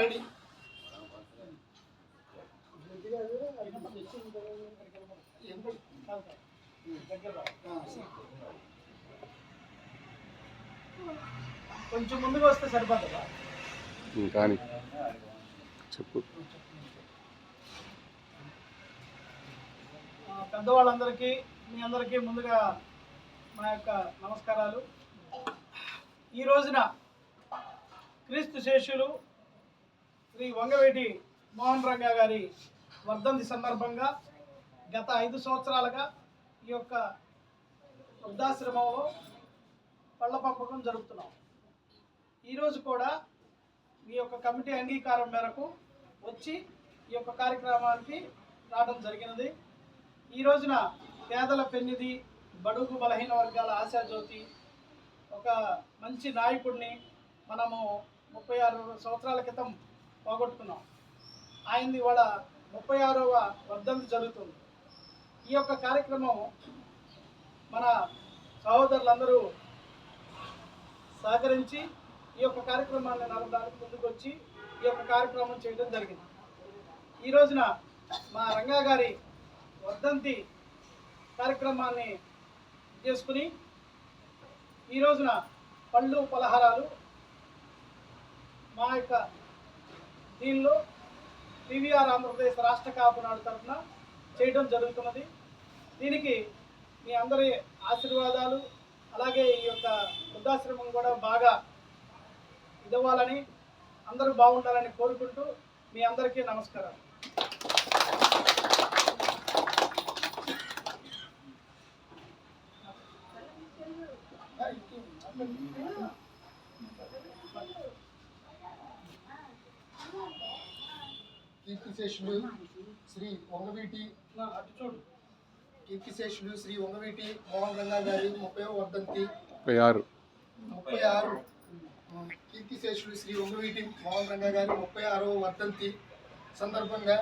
Ready. కొంచెం ముందుకు వస్తే సరిపోతుందా? కానీ చెప్పు. పెద్దవాళ్ళందరికీ మీ అందరికీ ముందుగా మా యొక్క నమస్కారాలు. ఈ రోజున క్రీస్తు శేషులు శ్రీ వంగవేటి మోహన్ రంగా గారి వర్ధంతి సందర్భంగా గత 5 సంవత్సరాలుగా ఈ యొక్క వృద్ధాశ్రమంలో పళ్ళ పంపకం జరుపుతున్నాం. ఈరోజు కూడా ఈ యొక్క కమిటీ అంగీకారం మేరకు వచ్చి ఈ యొక్క కార్యక్రమానికి రావడం జరిగినది. ఈ రోజున పేదల పెన్నిధి, బడుగు బలహీన వర్గాల ఆశాజ్యోతి, ఒక మంచి నాయకుడిని మనము 36 సంవత్సరాల క్రితం పోగొట్టుకున్నాం. ఆయనది ఇవాళ 36వ వర్ధంతి జరుగుతుంది. ఈ యొక్క కార్యక్రమం మన సహోదరులందరూ సహకరించి ఈ యొక్క కార్యక్రమాన్ని నడపడానికి ముందుకు వచ్చి ఈ యొక్క కార్యక్రమం చేయడం జరిగింది. ఈ రోజున మా రంగా గారి వర్ధంతి కార్యక్రమాన్ని చేసుకుని ఈ రోజున పళ్ళు పలహారాలు మా యొక్క దీనిలో పివిఆర్ ఆంధ్రప్రదేశ్ రాష్ట్ర కాపునాడు తరఫున చేయడం జరుగుతున్నది. దీనికి మీ అందరి ఆశీర్వాదాలు, అలాగే ఈ యొక్క వృద్ధాశ్రమం కూడా బాగా ఇవ్వాలని, అందరూ బాగుండాలని కోరుకుంటూ మీ అందరికీ నమస్కారం. కీర్తిశేషులు శ్రీ వంగవీటి కీర్తిశేషులు శ్రీ వంగవీటి మోహన్ రంగా గారి 30వ వర్ధంతి 36 కీర్తిశేషులు శ్రీ వంగవీటి మోహన్ రంగా గారి 36వ వర్ధంతి సందర్భంగా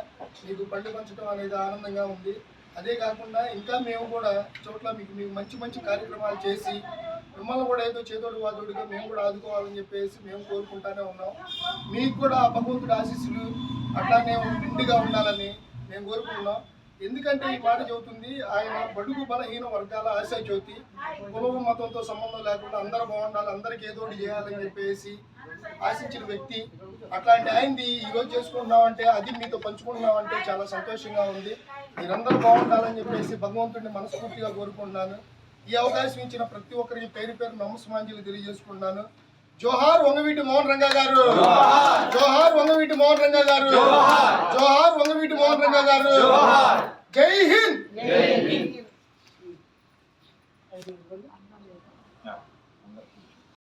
మీకు పండు పంచడం అనేది ఆనందంగా ఉంది. అదే కాకుండా ఇంకా మేము కూడా చోట్ల మీకు మంచి కార్యక్రమాలు చేసి మిమ్మల్ని కూడా ఏదో చేదోడు వాదోడుగా మేము కూడా ఆదుకోవాలని చెప్పేసి మేము కోరుకుంటానే ఉన్నాం. మీకు కూడా భగవంతుడి ఆశీస్సులు అట్లానే నిండుగా ఉండాలని మేము కోరుకుంటున్నాం. ఎందుకంటే ఈ మాట చెబుతుంది, ఆయన బడుగు బలహీన వర్గాల ఆశాజ్యోతి, కులం మతంతో సంబంధం లేకుండా అందరూ బాగుండాలి, అందరికీ ఏదోటి చేయాలని చెప్పేసి ఆశించిన వ్యక్తి. అట్లాంటి ఆయనది ఈరోజు చేసుకుంటున్నామంటే, అది మీతో పంచుకుంటున్నామంటే చాలా సంతోషంగా ఉంది. మీరందరూ బాగుండాలని చెప్పేసి భగవంతుడిని మనస్ఫూర్తిగా కోరుకుంటున్నాను. ఈ అవకాశం ఇచ్చిన ప్రతి ఒక్కరికి పేరు నమస్మాంజలి తెలియజేసుకుంటున్నాను. జోహార్ వంగవీటి మోహన్ రంగా గారు, జోహార్ వంగవీటి మోహన్ రంగా గారు, జోహార్ వంగవీటి మోహన్ రంగా గారు. జై హింద్.